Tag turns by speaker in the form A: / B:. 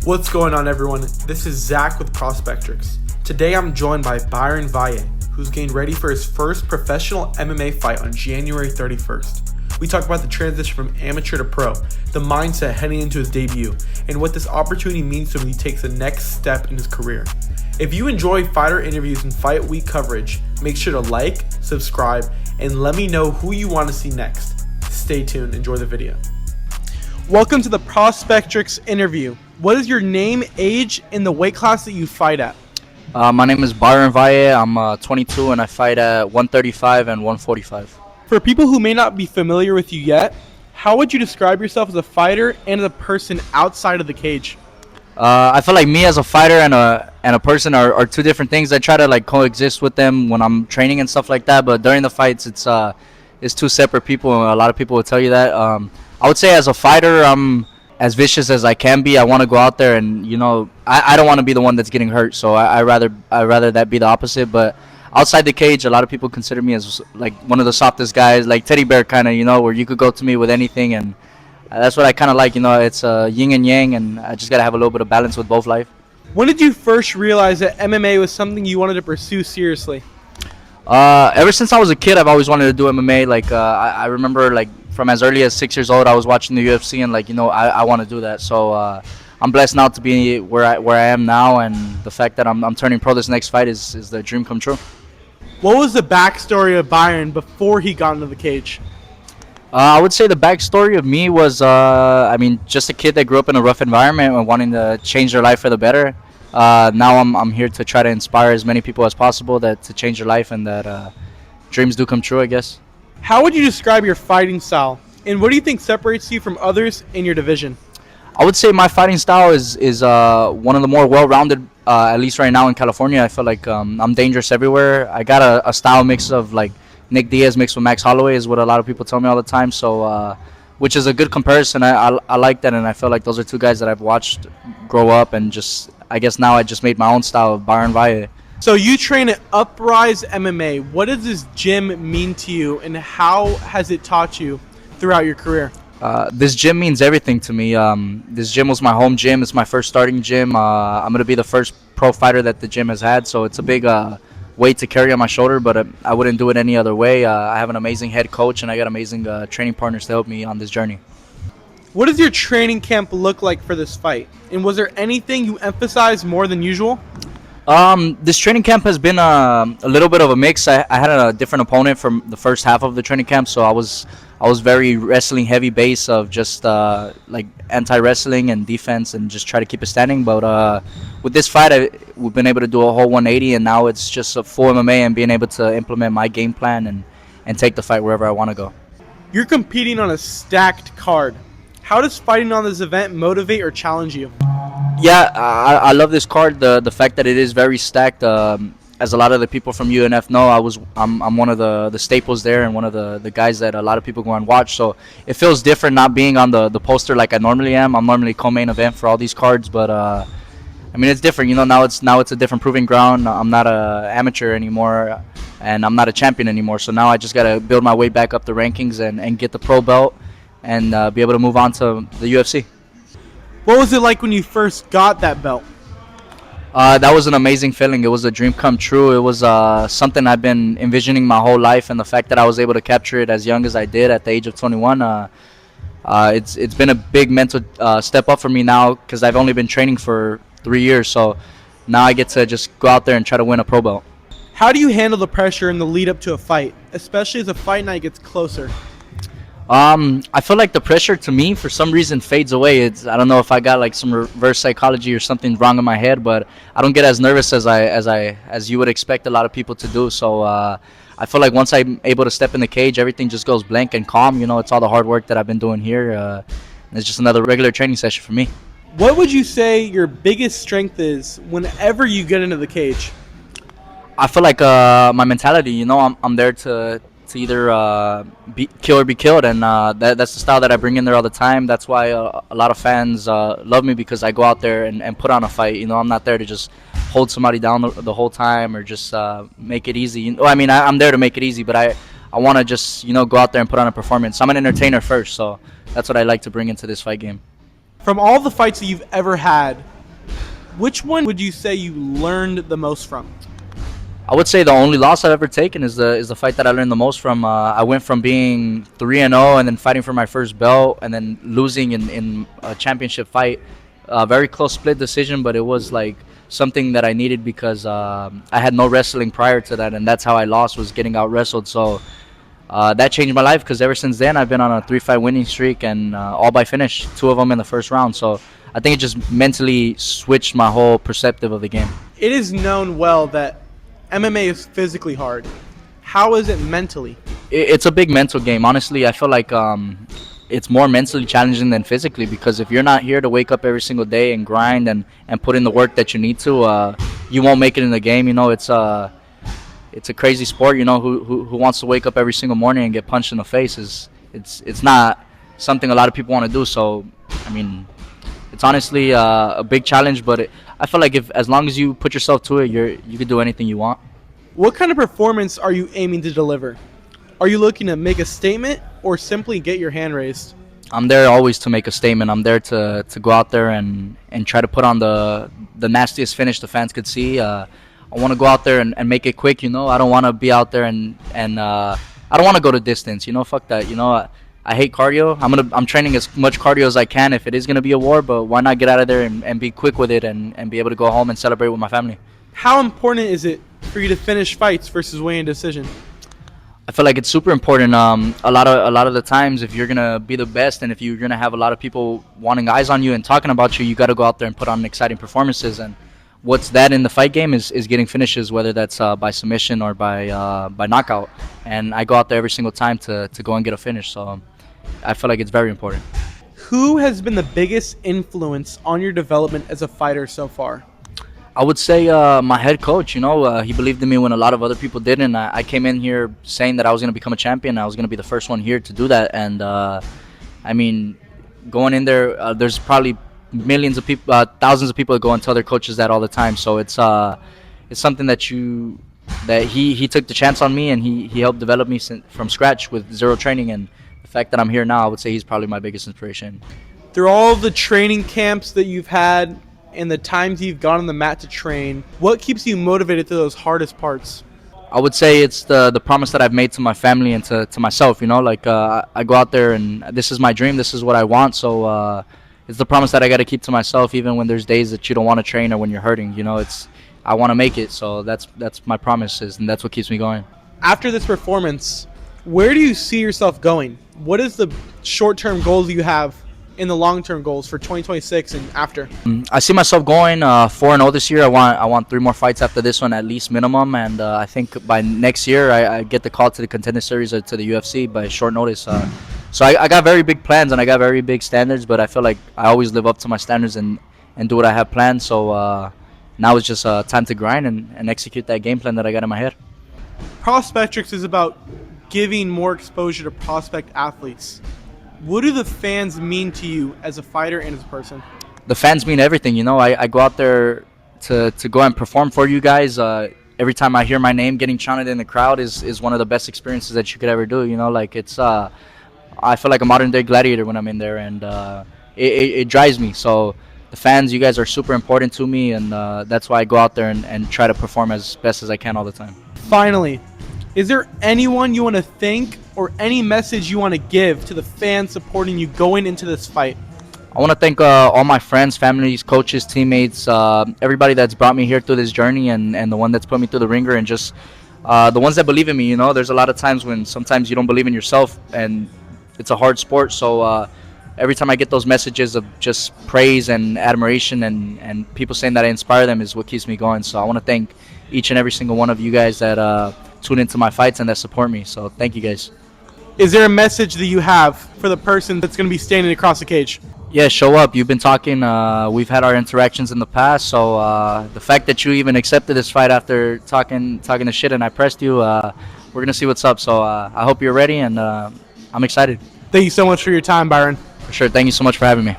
A: What's going on, everyone? This is Zach with Prospectrix. Today I'm joined by Byron Valle, who's getting ready for his first professional MMA fight on January 31st. We talk about the transition from amateur to pro, the mindset heading into his debut, and what this opportunity means to him when he takes the next step in his career. If you enjoy fighter interviews and fight week coverage, make sure to like, subscribe, and let me know who you want to see next. Stay tuned. Enjoy the video. Welcome to the Prospectrix interview. What is your name, age, and the weight class that you fight at?
B: My name is Byron Valle. I'm 22 and I fight at 135 and 145.
A: For people who may not be familiar with you yet, how would you describe yourself as a fighter and as a person outside of the cage?
B: I feel like me as a fighter and a person are two different things. I try to coexist with them when I'm training and stuff like that, but during the fights it's two separate people. A lot of people will tell you that. I would say as a fighter, I'm as vicious as I can be. I want to go out there and, I don't want to be the one that's getting hurt, so I rather that be the opposite. But outside the cage, a lot of people consider me as one of the softest guys, like teddy bear kind of, where you could go to me with anything, and that's what I kind of like. It's yin and yang, and I just got to have a little bit of balance with both life.
A: When did you first realize that MMA was something you wanted to pursue seriously?
B: Ever since I was a kid, I've always wanted to do MMA. I remember from as early as 6 years old, I was watching the UFC, and I want to do that. So I'm blessed now to be where I am now, and the fact that I'm turning pro this next fight is the dream come true.
A: What was the backstory of Byron before he got into the cage?
B: I would say the backstory of me was, just a kid that grew up in a rough environment and wanting to change their life for the better. Now I'm here to try to inspire as many people as possible to change their life, and that dreams do come true, I guess.
A: How would you describe your fighting style, and what do you think separates you from others in your division?
B: I would say my fighting style is one of the more well-rounded, at least right now in California. I feel like I'm dangerous everywhere. I got a style mix of Nick Diaz mixed with Max Holloway is what a lot of people tell me all the time. So, which is a good comparison. I like that, and I feel like those are two guys that I've watched grow up, and I guess now I just made my own style of Byron Valle.
A: So you train at Uprise MMA. What does this gym mean to you, and how has it taught you throughout your career?
B: This gym means everything to me. This gym was my home gym. It's my first starting gym. I'm going to be the first pro fighter that the gym has had, so it's a big weight to carry on my shoulder, but I wouldn't do it any other way. I have an amazing head coach, and I got amazing training partners to help me on this journey.
A: What does your training camp look like for this fight? And was there anything you emphasized more than usual?
B: This training camp has been a little bit of a mix. I had a different opponent from the first half of the training camp, so I was very wrestling heavy base of just anti-wrestling and defense and just try to keep it standing. But with this fight, we've been able to do a whole 180, and now it's just a full MMA and being able to implement my game plan and take the fight wherever I want to go.
A: You're competing on a stacked card. How does fighting on this event motivate or challenge you?
B: Yeah, I love this card. The fact that it is very stacked. As a lot of the people from UNF know, I'm one of the staples there, and one of the guys that a lot of people go and watch. So it feels different not being on the poster like I normally am. I'm normally co-main event for all these cards, but it's different. Now it's a different proving ground. I'm not a amateur anymore, and I'm not a champion anymore. So now I just gotta build my way back up the rankings and get the pro belt and be able to move on to the UFC.
A: What was it like when you first got that belt?
B: That was an amazing feeling. It was a dream come true. It was something I've been envisioning my whole life, and the fact that I was able to capture it as young as I did at the age of 21, it's been a big mental step up for me now, because I've only been training for 3 years. So now I get to just go out there and try to win a pro belt.
A: How do you handle the pressure in the lead up to a fight, especially as the fight night gets closer?
B: I feel like the pressure to me for some reason fades away. I don't know if I got some reverse psychology or something wrong in my head, but I don't get as nervous as you would expect a lot of people to do. So I feel like once I'm able to step in the cage, everything just goes blank and calm. It's all the hard work that I've been doing here. It's just another regular training session for me.
A: What would you say your biggest strength is whenever you get into the cage?
B: I feel like my mentality. I'm there to either kill or be killed, and that's the style that I bring in there all the time. That's why a lot of fans love me, because I go out there and put on a fight. I'm not there to just hold somebody down the whole time or just make it easy. I'm there to make it easy, but I want to just go out there and put on a performance. I'm an entertainer first, so that's what I like to bring into this fight game.
A: From all the fights that you've ever had, Which one would you say you learned the most from?
B: I would say the only loss I've ever taken is the fight that I learned the most from. I went from being 3-0 and then fighting for my first belt and then losing in a championship fight. Very close split decision, but it was like something that I needed because I had no wrestling prior to that, and that's how I lost, was getting out wrestled. So that changed my life because ever since then I've been on a 3-fight winning streak and all by finish, 2 of them in the first round. So I think it just mentally switched my whole perspective of the game.
A: It is known well that MMA is physically hard. How is it mentally?
B: It's a big mental game. Honestly, I feel like it's more mentally challenging than physically, because if you're not here to wake up every single day and grind and put in the work that you need to, you won't make it in the game. You know, it's a crazy sport. You know, who wants to wake up every single morning and get punched in the face it's not something a lot of people want to do. So, I mean, it's honestly a big challenge, but I feel like as long as you put yourself to it, you can do anything you want.
A: What kind of performance are you aiming to deliver? Are you looking to make a statement or simply get your hand raised?
B: I'm there always to make a statement. I'm there to go out there and try to put on the nastiest finish the fans could see. I want to go out there and make it quick. You know, I don't want to be out there and I don't want to go to distance. You know, fuck that. You know, I hate cardio. I'm training as much cardio as I can if it is gonna be a war. But why not get out of there and be quick with it and be able to go home and celebrate with my family?
A: How important is it for you to finish fights versus weigh-in decision?
B: I feel like it's super important. A lot of the times, if you're gonna be the best and if you're gonna have a lot of people wanting eyes on you and talking about you, you got to go out there and put on exciting performances. And what's that in the fight game is getting finishes, whether that's by submission or by knockout. And I go out there every single time to go and get a finish. So I feel like it's very important.
A: Who has been the biggest influence on your development as a fighter so far?
B: I would say my head coach. You know, he believed in me when a lot of other people didn't. I came in here saying that I was going to become a champion. I was going to be the first one here to do that. And I mean, going in there, there's probably millions of people, thousands of people that go and tell their coaches that all the time. So it's something that he took the chance on me, and he helped develop me from scratch with zero training. And the fact that I'm here now, I would say he's probably my biggest inspiration.
A: Through all the training camps that you've had and the times you've gone on the mat to train, what keeps you motivated through those hardest parts?
B: I would say it's the promise that I've made to my family and to myself. You know, like I go out there and this is my dream, this is what I want. So it's the promise that I got to keep to myself, even when there's days that you don't want to train or when you're hurting. You know, I want to make it. So that's my promises, and that's what keeps me going.
A: After this performance, where do you see yourself going? What is the short-term goals you have in the long-term goals for 2026 and after?
B: I see myself going 4-0 this year. I want 3 more fights after this one, at least minimum, and I think by next year I get the call to the Contender Series or to the UFC by short notice. So I got very big plans and I got very big standards, but I feel like I always live up to my standards and do what I have planned. So now it's just time to grind and execute that game plan that I got in my head.
A: Prospectrix is about giving more exposure to prospect athletes. What do the fans mean to you as a fighter and as a person?
B: The fans mean everything. You know, I go out there to go and perform for you guys. Every time I hear my name getting chanted in the crowd is one of the best experiences that you could ever do. You know, like it's I feel like a modern day gladiator when I'm in there, and it drives me. So the fans, you guys are super important to me, and that's why I go out there and try to perform as best as I can all the time.
A: Finally, is there anyone you want to thank or any message you want to give to the fans supporting you going into this fight?
B: I want to thank all my friends, families, coaches, teammates, everybody that's brought me here through this journey, and the one that's put me through the ringer, and just the ones that believe in me. You know, there's a lot of times when sometimes you don't believe in yourself, and it's a hard sport. So every time I get those messages of just praise and admiration and people saying that I inspire them is what keeps me going. So I want to thank each and every single one of you guys that tune into my fights and that support me. So thank you guys.
A: Is there a message that you have for the person that's going to be standing across the cage?
B: Yeah, show up. You've been talking. We've had our interactions in the past. So the fact that you even accepted this fight after talking the shit and I pressed you, we're going to see what's up. So I hope you're ready, and I'm excited.
A: Thank you so much for your time, Byron.
B: For sure. Thank you so much for having me.